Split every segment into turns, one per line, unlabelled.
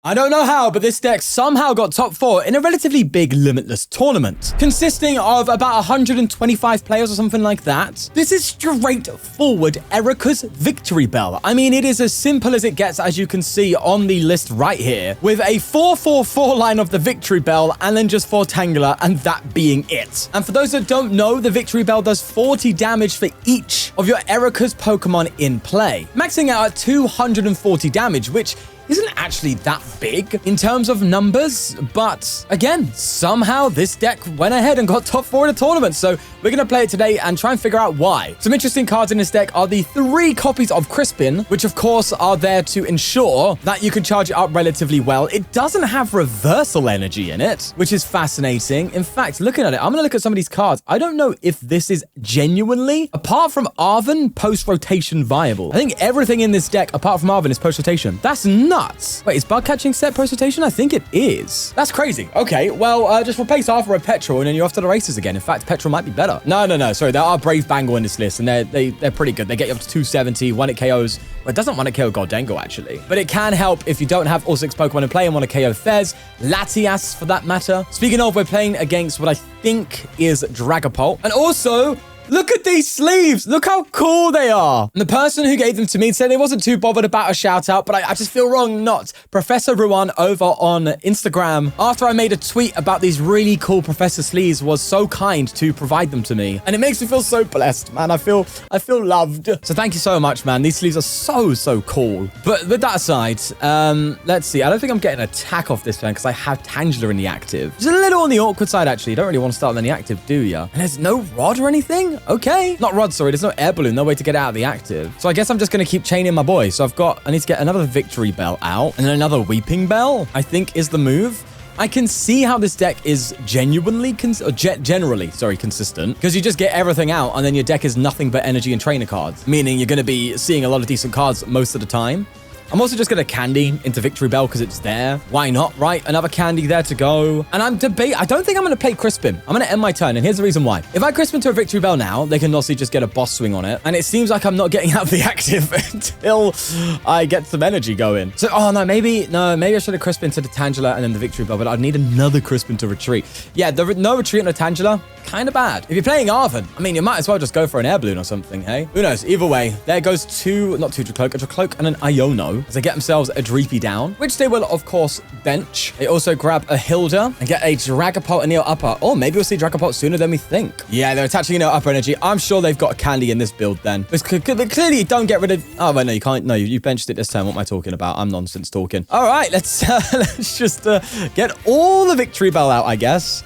I don't know how, but this deck somehow got top 4 in a relatively big Limitless tournament, consisting of about 125 players or something like that. This is straightforward Erika's Victreebel. I mean, it is as simple as it gets, as you can see on the list right here, with a 4-4-4 line of the Victreebel and then just 4 Tangela, and that being it. And for those that don't know, the Victreebel does 40 damage for each of your Erika's Pokemon in play, maxing out at 240 damage, which isn't actually that big in terms of numbers, but again, somehow this deck went ahead and got top 4 in a tournament, so we're going to play it today and try and figure out why. Some interesting cards in this deck are the 3 copies of Crispin, which of course are there to ensure that you can charge it up relatively well. It doesn't have reversal energy in it, which is fascinating. In fact, looking at it, I'm going to look at some of these cards. I don't know if this is genuinely, apart from Arven, post-rotation viable. I think everything in this deck, apart from Arven, is post-rotation. That's nuts. Wait, is Bug Catching Set post-rotation? I think it is. That's crazy. Okay, well, just replace Arthur with Petrol, and then you're off to the races again. In fact, Petrol might be better. No. Sorry, there are Brave Bangle in this list, and they're pretty good. They get you up to 270, 1-hit KOs. Well, it doesn't 1-hit KO Goldengo, actually. But it can help if you don't have all 6 Pokemon in play and want to KO Fez, Latias, for that matter. Speaking of, we're playing against what I think is Dragapult. And also, look at these sleeves. Look how cool they are. And the person who gave them to me said they wasn't too bothered about a shout out, but I just feel wrong not. Professor Ruan over on Instagram, after I made a tweet about these really cool Professor sleeves, was so kind to provide them to me. And it makes me feel so blessed, man. I feel loved. So thank you so much, man. These sleeves are so cool. But with that aside, let's see. I don't think I'm getting an attack off this turn because I have Tangela in the active. It's a little on the awkward side, actually. You don't really want to start with any active, do you? And there's no rod or anything? Okay. Not rod, sorry. There's no air balloon. No way to get it out of the active. So I guess I'm just going to keep chaining my boy. So I need to get another Victreebel out. And then another Weepinbell, I think, is the move. I can see how this deck is generally consistent, because you just get everything out and then your deck is nothing but energy and trainer cards, meaning you're going to be seeing a lot of decent cards most of the time. I'm also just going to candy into Victreebel because it's there. Why not, right? Another candy there to go. And I don't think I'm going to play Crispin. I'm going to end my turn, and here's the reason why. If I Crispin to a Victreebel now, they can also just get a boss swing on it. And it seems like I'm not getting out of the active until I get some energy going. So, maybe I should have Crispin to the Tangela and then the Victreebel, but I'd need another Crispin to retreat. Yeah, no retreat on the Tangela, kind of bad. If you're playing Arven, I mean, you might as well just go for an air balloon or something, hey? Who knows? Either way, there goes a Dracloak and an Iono as they get themselves a Dreepy down, which they will, of course, bench. They also grab a Hilda and get a Dragapult and Neo Upper. Or maybe we'll see Dragapult sooner than we think. Yeah, they're attaching Neo Upper energy. I'm sure they've got a candy in this build then. Clearly, don't get rid of... Oh, wait, no, you can't. No, you benched it this time. What am I talking about? I'm nonsense talking. All right, let's just get all the Victreebel out, I guess.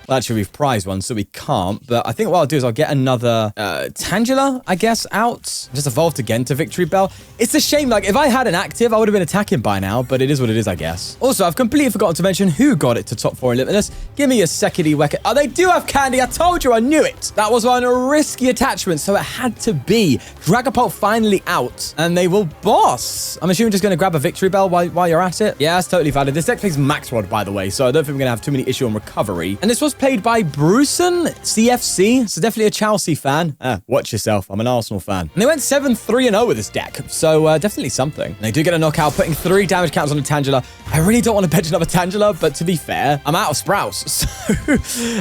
Well, actually, we've prized one, so we can't. But I think what I'll do is I'll get another Tangela, I guess, out. Just evolved again to Victreebel. It's a shame. Like, if I had an active, I would have been attacking by now. But it is what it is, I guess. Also, I've completely forgotten to mention who got it to top 4 in Limitless. Give me a secondary Wecker. Oh, they do have candy. I told you. I knew it. That was one risky attachment, so it had to be. Dragapult finally out, and they will boss. I'm assuming just going to grab a Victreebel while you're at it. Yeah, that's totally valid. This deck plays Max Rod, by the way, so I don't think we're going to have too many issues on recovery. And this was played by Bruceson CFC, so definitely a Chelsea fan. Watch yourself, I'm an Arsenal fan. And they went 7-3-0 with this deck, so definitely something. And they do get a knockout, putting 3 damage counters on the Tangela. I really don't want to bench another Tangela, but to be fair, I'm out of Sprouts, so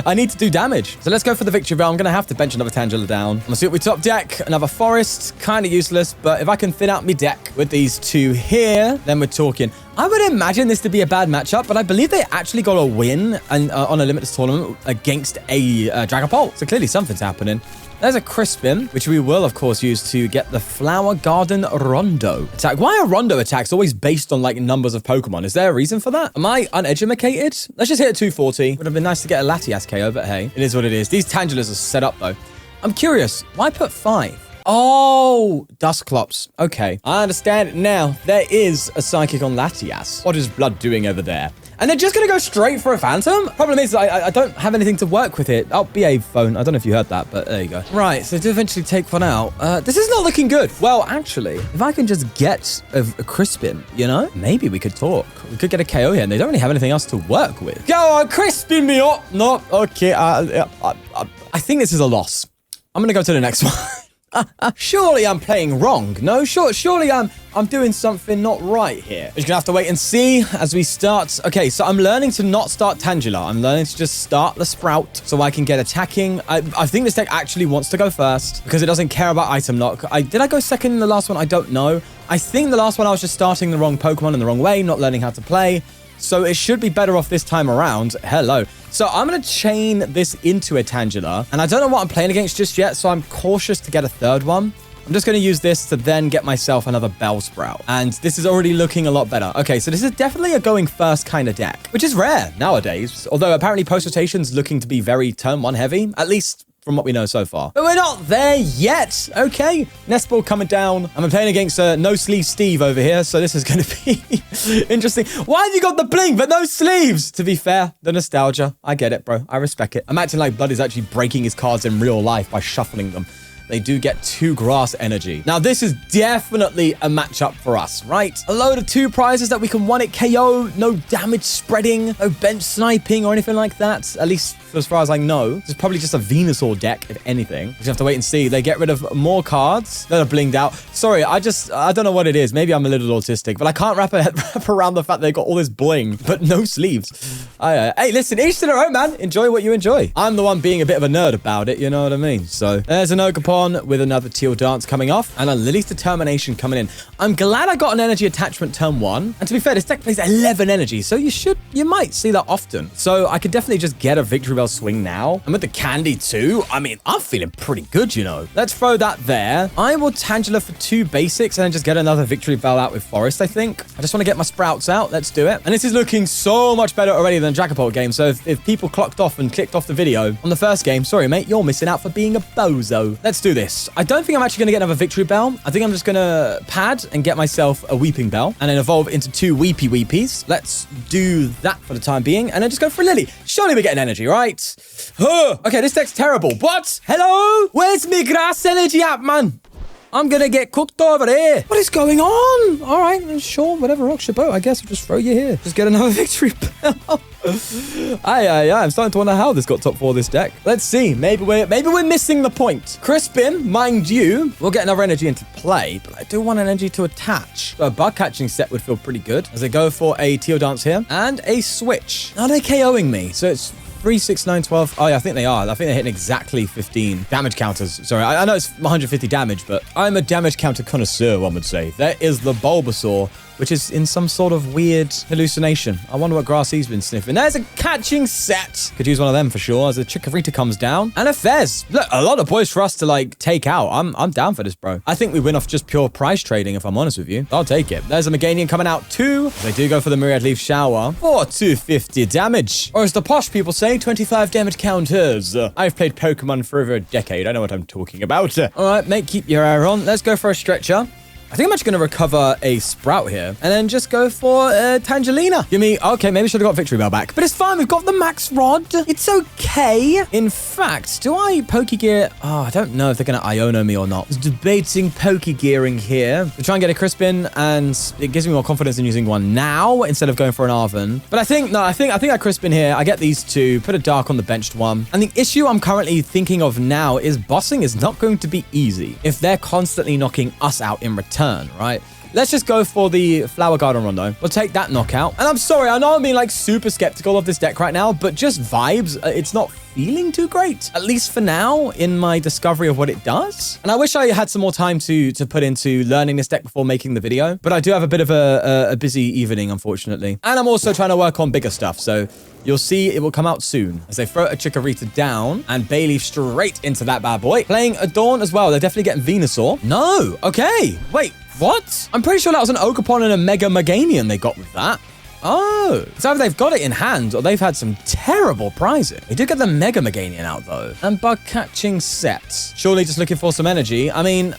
I need to do damage. So let's go for the Victreebel. I'm going to have to bench another Tangela down. I'm going to see what we top deck. Another Forest, kind of useless, but if I can thin out my deck with these 2 here, then we're talking. I would imagine this to be a bad matchup, but I believe they actually got a win on a Limitless tournament against a Dragapult. So clearly something's happening. There's a Crispin, which we will, of course, use to get the Flower Garden Rondo attack. Why are Rondo attacks always based on, like, numbers of Pokemon? Is there a reason for that? Am I uneducated? Let's just hit at 240. Would have been nice to get a Latias KO, but hey, it is what it is. These Tangelas are set up, though. I'm curious. Why put 5? Oh, Dusclops. Okay, I understand it now. There is a Psychic on Latias. What is Blood doing over there? And they're just going to go straight for a Phantom? Problem is, I don't have anything to work with it. Oh, BA phone. I don't know if you heard that, but there you go. Right, so to eventually take one out. This is not looking good. Well, actually, if I can just get a Crispin, you know, maybe we could talk. We could get a KO here, and they don't really have anything else to work with. Go on, Crispin me up. No, okay. I think this is a loss. I'm going to go to the next one. Surely I'm playing wrong. No, surely I'm doing something not right here. We're just gonna have to wait and see as we start. Okay, so I'm learning to not start Tangela. I'm learning to just start the Sprout so I can get attacking. I think this deck actually wants to go first because it doesn't care about item lock. Did I go second in the last one? I don't know. I think the last one I was just starting the wrong Pokemon in the wrong way, not learning how to play. So it should be better off this time around. Hello. So I'm going to chain this into a Tangela. And I don't know what I'm playing against just yet, so I'm cautious to get a third one. I'm just going to use this to then get myself another Bellsprout. And this is already looking a lot better. Okay, so this is definitely a going first kind of deck, which is rare nowadays. Although apparently post-rotation's looking to be very turn one heavy, at least from what we know so far. But we're not there yet, okay? Nest Ball coming down. I'm playing against No Sleeve Steve over here, so this is going to be interesting. Why have you got the bling but no sleeves? To be fair, the nostalgia. I get it, bro. I respect it. I'm acting like Buddy's actually breaking his cards in real life by shuffling them. They do get 2 grass energy. Now, this is definitely a matchup for us, right? A load of 2 prizes that we can one-hit KO, no damage spreading, no bench sniping or anything like that. At least as far as I know. It's probably just a Venusaur deck, if anything. We just have to wait and see. They get rid of more cards that are blinged out. Sorry, I don't know what it is. Maybe I'm a little autistic, but I can't wrap around the fact they got all this bling, but no sleeves. Hey, listen, each to their own, man. Enjoy what you enjoy. I'm the one being a bit of a nerd about it, you know what I mean? So there's an Ogerpon with another Teal Dance coming off and a Lillie's Determination coming in. I'm glad I got an energy attachment turn 1. And to be fair, this deck plays 11 energy, so you might see that often. So I could definitely just get a Victreebel swing now. And with the candy too, I mean, I'm feeling pretty good, you know. Let's throw that there. I will Tangela for 2 basics and then just get another Victreebel out with Forest, I think. I just want to get my Sprouts out. Let's do it. And this is looking so much better already than the Dragapult game. So if people clocked off and clicked off the video on the first game, sorry, mate, you're missing out for being a bozo. Let's do this. I don't think I'm actually going to get another Victreebel. I think I'm just going to pad and get myself a Weepinbell and then evolve into 2 Weepies. Let's do that for the time being and then just go for a Lillie. Surely we're getting energy, right? Okay, this deck's terrible. What? Hello? Where's my grass energy at, man? I'm gonna get cooked over here. What is going on? All right, sure, whatever rocks your boat. I guess I'll just throw you here. Just get another Victreebel. I'm starting to wonder how this got top 4 this deck. Let's see. Maybe we're missing the point. Crispin, mind you, we'll get another energy into play, but I do want an energy to attach. So a Bug Catching Set would feel pretty good as I go for a Teal Dance here and a switch. Now they're KOing me, so it's 3, 6, 9, 12. Oh, yeah, I think they are. I think they're hitting exactly 15 damage counters. Sorry, I know it's 150 damage, but I'm a damage counter connoisseur, one would say. There is the Bulbasaur, which is in some sort of weird hallucination. I wonder what grass he's been sniffing. There's a catching set. Could use one of them for sure as the Chikorita comes down. And a Fez. Look, a lot of boys for us to, like, take out. I'm down for this, bro. I think we win off just pure price trading, if I'm honest with you. I'll take it. There's a Meganium coming out too. They do go for the Myriad Leaf Shower for 250 damage. Or as the posh people say, 25 damage counters. I've played Pokemon for over a decade. I know what I'm talking about. All right, mate, keep your eye on. Let's go for a Stretcher. I think I'm actually going to recover a Sprout here and then just go for Tangelina. Give me... Okay, maybe I should have got Victreebel back. But it's fine. We've got the Max Rod. It's okay. In fact, do I Pokégear... Oh, I don't know if they're going to Iono me or not. I was debating Pokégearing here to try and get a Crispin, and it gives me more confidence in using one now instead of going for an Arven. But I think I Crispin here. I get these 2, put a Dark on the benched one. And the issue I'm currently thinking of now is bossing is not going to be easy if they're constantly knocking us out in return. Right? Let's just go for the Flower Garden Rondo. We'll take that knockout. And I'm sorry, I know I'm being like super skeptical of this deck right now, but just vibes, it's not feeling too great. At least for now in my discovery of what it does. And I wish I had some more time to put into learning this deck before making the video, but I do have a bit of a busy evening, unfortunately. And I'm also trying to work on bigger stuff, so you'll see it will come out soon as they throw a Chikorita down and Bayleaf straight into that bad boy. Playing Adorn as well. They're definitely getting Venusaur. No. Okay. Wait, what? I'm pretty sure that was an Ogerpon and a Mega Meganium they got with that. Oh, so either they've got it in hand or they've had some terrible prizing. They did get the Mega Meganium out though. And Bug Catching Set. Surely just looking for some energy. I mean,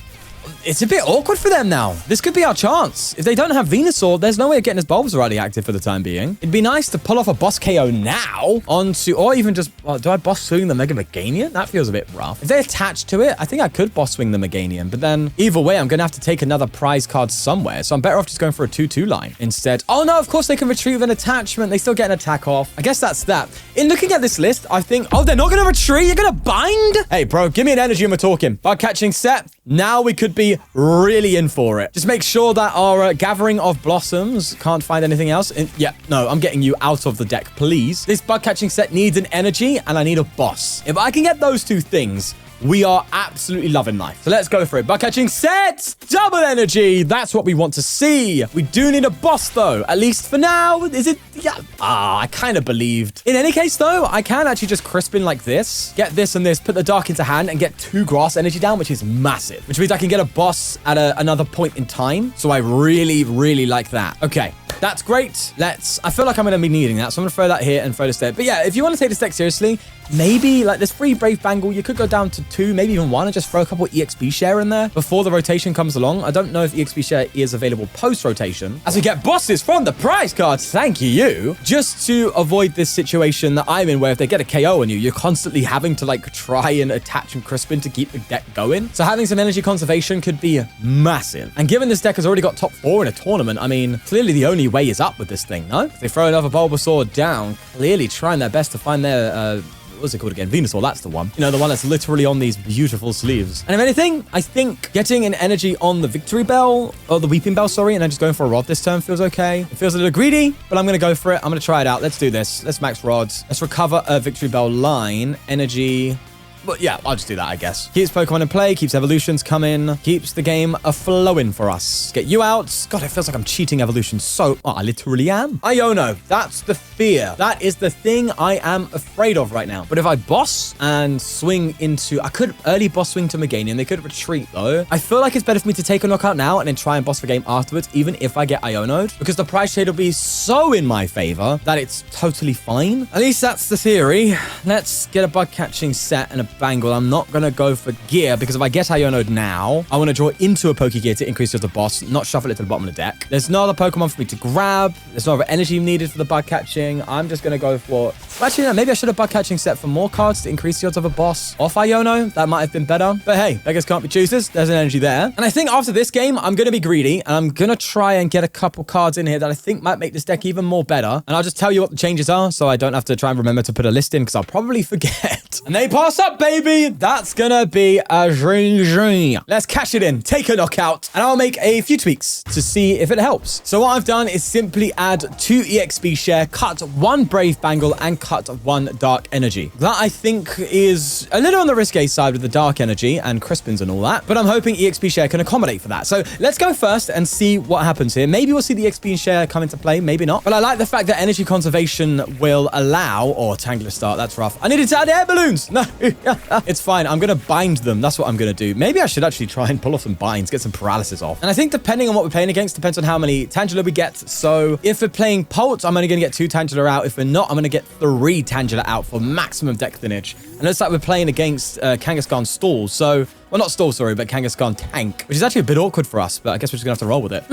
it's a bit awkward for them now. This could be our chance. If they don't have Venusaur, there's no way of getting his Bulbasaur already active for the time being. It'd be nice to pull off a boss KO now onto, or even just, well, do I boss swing the Mega Meganium? That feels a bit rough. If they attach to it, I think I could boss swing the Meganium, but then either way, I'm going to have to take another prize card somewhere. So I'm better off just going for a 2-2 line instead. Oh no, of course they can retrieve an attachment. They still get an attack off. I guess that's that. In looking at this list, I think, oh, they're not going to retreat. You're going to bind? Hey, bro, give me an energy and we're talking. Bug catching set. Now we could be really in for it. Just make sure that our gathering of blossoms can't find anything else. And yeah, no, I'm getting you out of the deck, please. This bug catching set needs an energy and I need a boss. If I can get those two things, we are absolutely loving life. So let's go for it. Bug catching set, double energy. That's what we want to see. We do need a boss though, at least for now. Is it? Yeah. I kind of believed. In any case though, I can actually just Crispin like this, get this and this, put the dark into hand and get 2 grass energy down, which is massive, which means I can get a boss at another point in time. So I really, really like that. Okay. That's great. I feel like I'm going to be needing that. So I'm going to throw that here and throw this there. But yeah, if you want to take this deck seriously, maybe like there's 3 Brave Bangle. You could go down to 2, maybe even 1 and just throw a couple EXP share in there before the rotation comes along. I don't know if EXP share is available post-rotation. As we get bosses from the prize cards, thank you, just to avoid this situation that I'm in where if they get a KO on you, you're constantly having to like try and attach and Crispin to keep the deck going. So having some energy conservation could be massive. And given this deck has already got top 4 in a tournament, I mean, clearly the only way is up with this thing, no? If they throw another Bulbasaur down, clearly trying their best to find their, what's it called again? Venusaur, that's the one. You know, the one that's literally on these beautiful sleeves. And if anything, I think getting an energy on the Victreebel, or the Weepinbell, sorry, and then just going for a rod this turn feels okay. It feels a little greedy, but I'm going to go for it. I'm going to try it out. Let's do this. Let's max rods. Let's recover a Victreebel line. Energy. But yeah, I'll just do that, I guess. Keeps Pokemon in play, keeps evolutions coming, keeps the game a-flowing for us. Get you out. God, it feels like I'm cheating evolution so... Oh, I literally am. Iono, that's the fear. That is the thing I am afraid of right now. But if I boss and swing into... I could early boss swing to Meganium. They could retreat, though. I feel like it's better for me to take a knockout now and then try and boss the game afterwards, even if I get Iono'd, because the price shade will be so in my favor that it's totally fine. At least that's the theory. Let's get a bug catching set and a Bangle. I'm not going to go for gear because if I get Iono'd now, I want to draw into a Pokégear to increase the boss, not shuffle it to the bottom of the deck. There's no other Pokemon for me to grab. There's no other energy needed for the bug catching. I'm just going to go for... Actually, no, maybe I should have bug catching set for more cards to increase the odds of a boss off Iono. That might have been better. But hey, beggars can't be choosers. There's an energy there. And I think after this game, I'm going to be greedy and I'm going to try and get a couple cards in here that I think might make this deck even more better. And I'll just tell you what the changes are so I don't have to try and remember to put a list in because I'll probably forget. And they pass up, baby. That's gonna be a dream. Let's cash it in, take a knockout, and I'll make a few tweaks to see if it helps. So what I've done is simply add 2 EXP share, cut 1 Brave Bangle, and cut 1 Dark Energy. That I think is a little on the risque side with the Dark Energy and Crispins and all that, but I'm hoping EXP share can accommodate for that. So let's go first and see what happens here. Maybe we'll see the EXP share come into play, maybe not. But I like the fact that energy conservation will allow, or Tangela start, that's rough. I needed to add air balloons. No, it's fine. I'm going to bind them. That's what I'm going to do. Maybe I should actually try and pull off some binds, get some paralysis off. And I think depending on what we're playing against, depends on how many Tangela we get. So if we're playing Pult, I'm only going to get 2 Tangela out. If we're not, I'm going to get 3 Tangela out for maximum deck thinage. And it looks like we're playing against Kangaskhan Stall. So, well, not Stall, sorry, but Kangaskhan Tank, which is actually a bit awkward for us, but I guess we're just going to have to roll with it.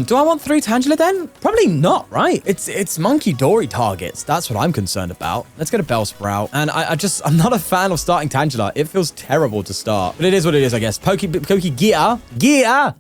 Do I want 3 Tangela then? Probably not, right? It's Monkey Dory targets. That's what I'm concerned about. Let's get a Bellsprout. And I'm not a fan of starting Tangela. It feels terrible to start, but it is what it is, I guess. Pokégear.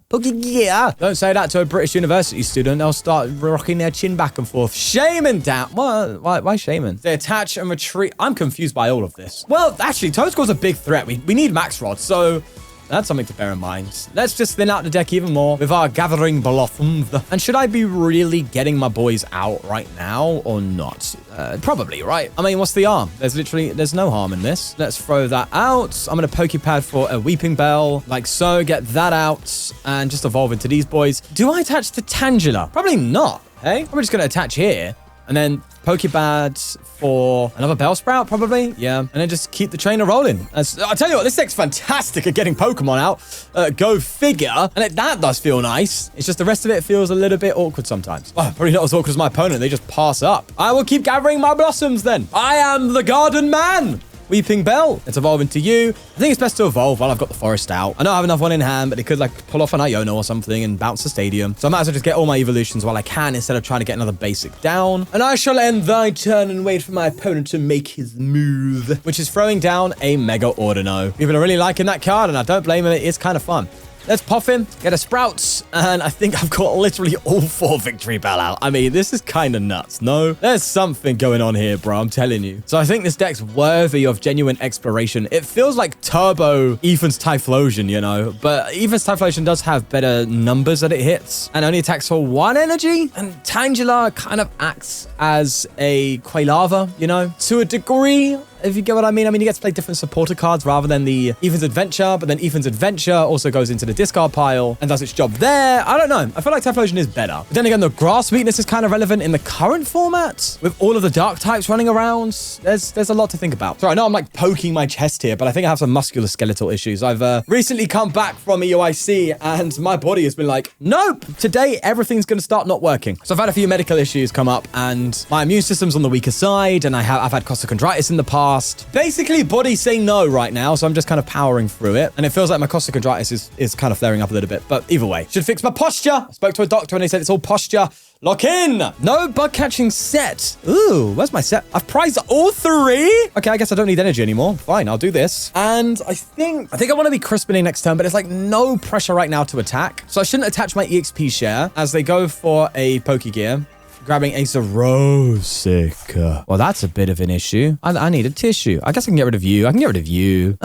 Pokégear. Don't say that to a British university student. They'll start rocking their chin back and forth. Shaman down. Why Shaman? They attach and retreat. I'm confused by all of this. Well, actually, Toadscore's a big threat. We need Max Rod, so that's something to bear in mind. Let's just thin out the deck even more with our gathering blossoms. And should I be really getting my boys out right now or not? Probably, right? I mean, what's the harm? There's no harm in this. Let's throw that out. I'm going to Poké Pad for a Weepinbell, like so. Get that out and just evolve into these boys. Do I attach to Tangela? Probably not. Hey, I'm just going to attach here and then Poké Pad for another Bellsprout, probably. Yeah. And then just keep the trainer rolling. I'll tell you what, this deck's fantastic at getting Pokemon out. Go figure. And that does feel nice. It's just the rest of it feels a little bit awkward sometimes. Oh, probably not as awkward as my opponent. They just pass up. I will keep gathering my blossoms then. I am the garden man. Weepinbell, let's evolve into you. I think it's best to evolve while I've got the forest out. I know I have enough one in hand, but it could like pull off an Iono or something and bounce the stadium. So I might as well just get all my evolutions while I can instead of trying to get another basic down. And I shall end thy turn and wait for my opponent to make his move, which is throwing down a Mega Ordino. People are really liking that card, and I don't blame him. It is kind of fun. Let's pop him, get a Sprouts, and I think I've got literally all 4 Victreebel out. I mean, this is kind of nuts, no? There's something going on here, bro, I'm telling you. So I think this deck's worthy of genuine exploration. It feels like Turbo Ethan's Typhlosion, you know? But Ethan's Typhlosion does have better numbers that it hits and only attacks for 1 energy. And Tangela kind of acts as a Quailava, you know? To a degree, if you get what I mean. I mean, you get to play different supporter cards rather than the Ethan's Adventure, but then Ethan's Adventure also goes into the discard pile and does its job there. I don't know. I feel like Typhlosion is better. But then again, the grass weakness is kind of relevant in the current format with all of the dark types running around. There's a lot to think about. Sorry, I know I'm like poking my chest here, but I think I have some musculoskeletal issues. I've recently come back from EOIC and my body has been like, nope, today everything's going to start not working. So I've had a few medical issues come up and my immune system's on the weaker side and I've had costochondritis in the past. Basically, body's saying no right now, so I'm just kind of powering through it. And it feels like my costochondritis is kind of flaring up a little bit. But either way, should fix my posture. I spoke to a doctor and they said it's all posture. Lock in. No bug catching set. Ooh, where's my set? I've prized all 3. Okay, I guess I don't need energy anymore. Fine, I'll do this. And I think I want to be Crispin next turn, but it's like no pressure right now to attack. So I shouldn't attach my EXP share as they go for a Pokégear. Grabbing a Zerosic. Well, that's a bit of an issue. I need a tissue. I guess I can get rid of you. I can get rid of you.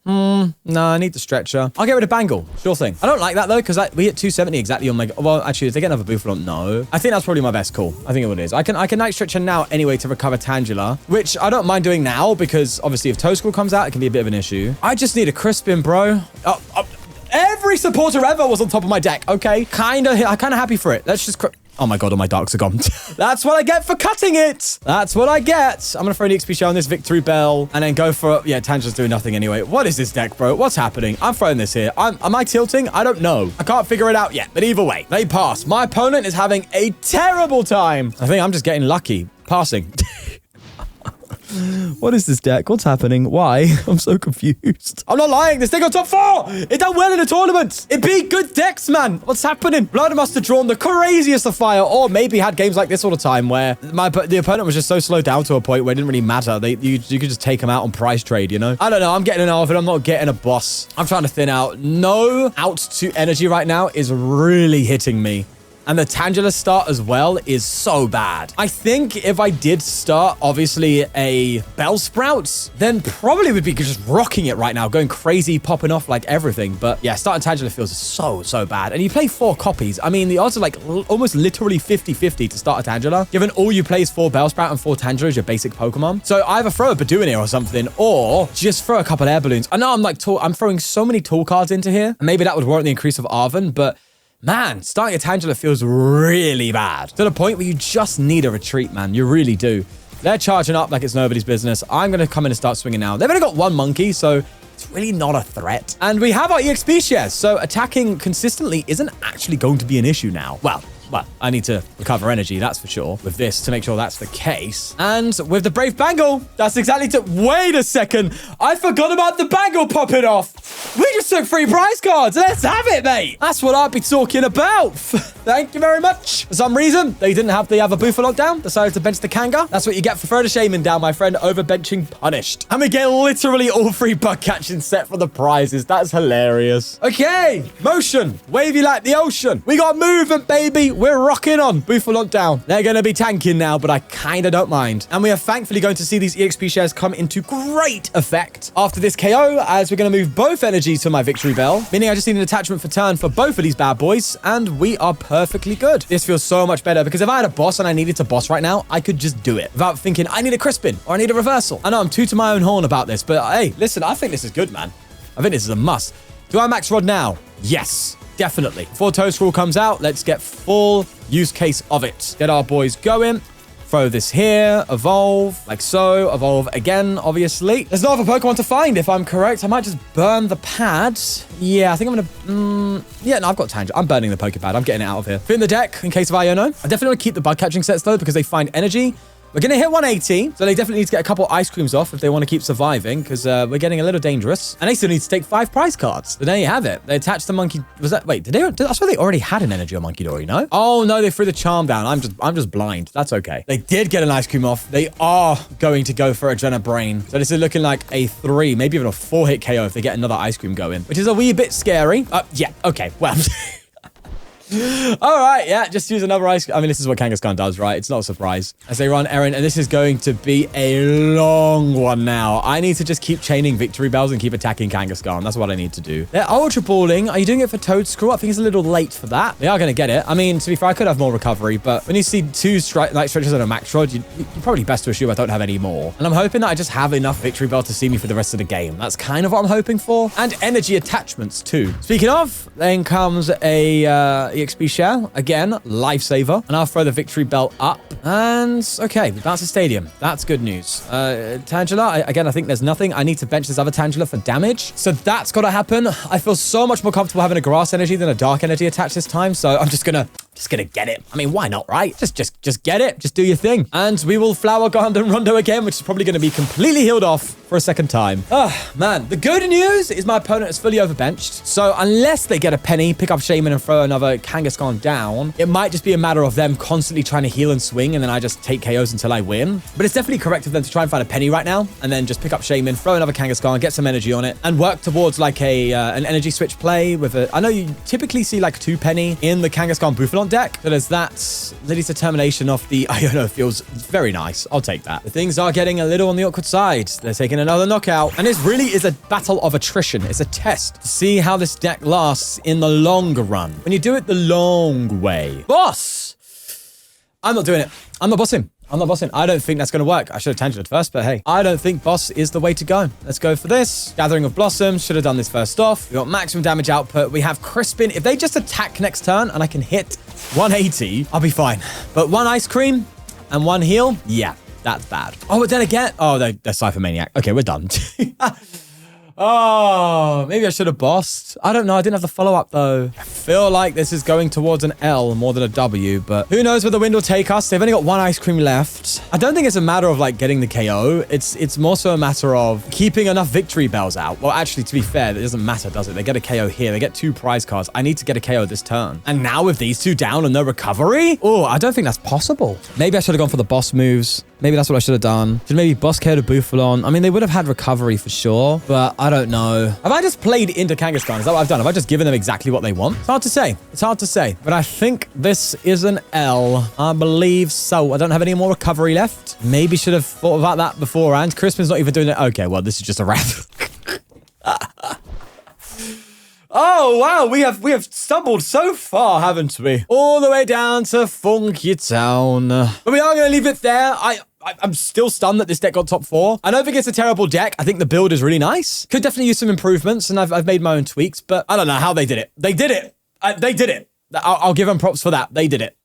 No, I need the stretcher. I'll get rid of Bangle. Sure thing. I don't like that, though, because we hit 270 exactly on my... Well, actually, if they get another Bouffalon, no. I think that's probably my best call. I think it is. I can Night Stretcher now anyway to recover Tangela, which I don't mind doing now because, obviously, if Toe School comes out, it can be a bit of an issue. I just need a Crispin, bro. Every supporter ever was on top of my deck, okay? I'm kind of happy for it. Let's just... Oh my god, all my darks are gone. That's what I get for cutting it. That's what I get. I'm going to throw an XP shell on this Victreebel and then go for... Yeah, Tangela's doing nothing anyway. What is this deck, bro? What's happening? I'm throwing this here. Am I tilting? I don't know. I can't figure it out yet. But either way, they pass. My opponent is having a terrible time. I think I'm just getting lucky. Passing. What is this deck? What's happening? Why? I'm so confused. I'm not lying. This deck got top 4. It done well in the tournament. It beat good decks, man. What's happening? Blood must have drawn the craziest of fire, or maybe had games like this all the time where the opponent was just so slowed down to a point where it didn't really matter. You could just take them out on price trade, you know? I don't know. I'm getting an Arven. I'm not getting a boss. I'm trying to thin out. No out to energy right now is really hitting me. And the Tangela start as well is so bad. I think if I did start, obviously, a Bellsprout, then probably would be just rocking it right now, going crazy, popping off like everything. But yeah, starting Tangela feels so bad. And you play 4 copies. I mean, the odds are like almost literally 50-50 to start a Tangela, given all you play is 4 Bellsprout and 4 Tangela as your basic Pokemon. So either throw a Bedouin or something, or just throw a couple air balloons. I know I'm throwing so many tool cards into here. And maybe that would warrant the increase of Arven, but... Man, starting a Tangela feels really bad. To the point where you just need a retreat, man. You really do. They're charging up like it's nobody's business. I'm going to come in and start swinging now. They've only got 1 monkey, so it's really not a threat. And we have our EXP shares, so attacking consistently isn't actually going to be an issue now. Well, I need to recover energy, that's for sure, with this to make sure that's the case. And with the Brave Bangle, that's exactly to... Wait a second. I forgot about the Bangle popping off. We just took 3 prize cards. Let's have it, mate. That's what I'd be talking about. Thank you very much. For some reason, they didn't have the other Bouffalon down. Decided to bench the Kanga. That's what you get for further shaming down, my friend. Overbenching punished. And we get literally all 3 bug catching set for the prizes. That's hilarious. Okay. Motion. Wavy like the ocean. We got movement, baby. We're rocking on. Bouffalon down. They're going to be tanking now, but I kind of don't mind. And we are thankfully going to see these EXP shares come into great effect after this KO, as we're going to move both energies to my Victreebel, meaning I just need an attachment for turn for both of these bad boys, and we are perfectly good. This feels so much better, because if I had a boss and I needed to boss right now, I could just do it without thinking, I need a Crispin, or I need a reversal. I know I'm tooting my own horn about this, but hey, listen, I think this is good, man. I think this is a must. Do I max rod now? Yes. Definitely. Before Toe Scroll comes out, let's get full use case of it. Get our boys going. Throw this here. Evolve. Like so. Evolve again, obviously. There's no other Pokemon to find, if I'm correct. I might just burn the pad. Yeah, I think I'm going to... yeah, no, I've got Tangela. I'm burning the Poké Pad. I'm getting it out of here. Fit in the deck in case of Iono. I definitely want to keep the bug catching sets, though, because they find energy. We're going to hit 180, so they definitely need to get a couple ice creams off if they want to keep surviving, because we're getting a little dangerous. And they still need to take 5 prize cards. So there you have it. They attached the monkey. Was that? Wait, I swear they already had an energy on Monkey Dory, no? Oh no, they threw the charm down. I'm just blind. That's okay. They did get an ice cream off. They are going to go for Adrena Brain. So this is looking like a 3, maybe even a 4-hit KO if they get another ice cream going, which is a wee bit scary. Yeah, okay, well. All right, yeah, just use another ice. I mean, this is what Kangaskhan does, right? It's not a surprise. As they run Aaron, and this is going to be a long one now. I need to just keep chaining Victreebels and keep attacking Kangaskhan. That's what I need to do. They're Ultra Balling. Are you doing it for Toadscrew? I think it's a little late for that. They are going to get it. I mean, to be fair, I could have more recovery, but when you see 2 Night Stretchers and a Max Rod, you're probably best to assume I don't have any more. And I'm hoping that I just have enough Victreebel to see me for the rest of the game. That's kind of what I'm hoping for. And energy attachments too. Speaking of, then comes a EXP share. Again, lifesaver. And I'll throw the Victreebel up. And okay, that's a stadium. That's good news. Tangela, again, I think there's nothing. I need to bench this other Tangela for damage. So that's got to happen. I feel so much more comfortable having a grass energy than a dark energy attached this time. So I'm just gonna get it. I mean, why not, right? Just get it. Just do your thing. And we will Flower Garden Rondo again, which is probably going to be completely healed off for a second time. Oh, man. The good news is my opponent is fully overbenched. So unless they get a penny, pick up Shaman and throw another Kangaskhan down, it might just be a matter of them constantly trying to heal and swing, and then I just take KOs until I win. But it's definitely correct of them to try and find a penny right now, and then just pick up Shaman, throw another Kangaskhan, get some energy on it, and work towards like an energy switch play with a... I know you typically see like 2 penny in the Kangaskhan Bouffalon deck. So there's that. Lily's determination of the Iono feels very nice. I'll take that. The things are getting a little on the awkward side. They're taking another knockout. And this really is a battle of attrition. It's a test to see how this deck lasts in the longer run. When you do it the long way. Boss! I'm not doing it. I'm not bossing. I'm not bossing. I don't think that's going to work. I should have Tangela first, but hey, I don't think boss is the way to go. Let's go for this. Gathering of Blossoms. Should have done this first off. We got maximum damage output. We have Crispin. If they just attack next turn and I can hit 180, I'll be fine. But 1 ice cream and 1 heal, yeah, that's bad. Oh, but then again, oh, they're Cypher Maniac. Okay, we're done. Oh, maybe I should have bossed. I don't know. I didn't have the follow-up, though. I feel like this is going towards an L more than a W, but who knows where the wind will take us. They've only got 1 ice cream left. I don't think it's a matter of, like, getting the KO. It's more so a matter of keeping enough Victreebels out. Well, actually, to be fair, it doesn't matter, does it? They get a KO here. They get 2 prize cards. I need to get a KO this turn. And now with these 2 down and no recovery? Oh, I don't think that's possible. Maybe I should have gone for the boss moves. Maybe that's what I should have done. Should maybe boss KO to Bouffalon. I mean, they would have had recovery for sure, but I don't know. Have I just played into Kangaskhan? Is that what I've done? Have I just given them exactly what they want? It's hard to say. It's hard to say. But I think this is an L. I believe so. I don't have any more recovery left. Maybe should have thought about that beforehand. Crispin's not even doing it. Okay, well, this is just a wrap. Oh, wow. We have stumbled so far, haven't we? All the way down to Funky Town. But we are going to leave it there. I'm still stunned that this deck got top 4. I don't think it's a terrible deck. I think the build is really nice. Could definitely use some improvements, and I've made my own tweaks, but I don't know how they did it. They did it. They did it. I'll give them props for that. They did it.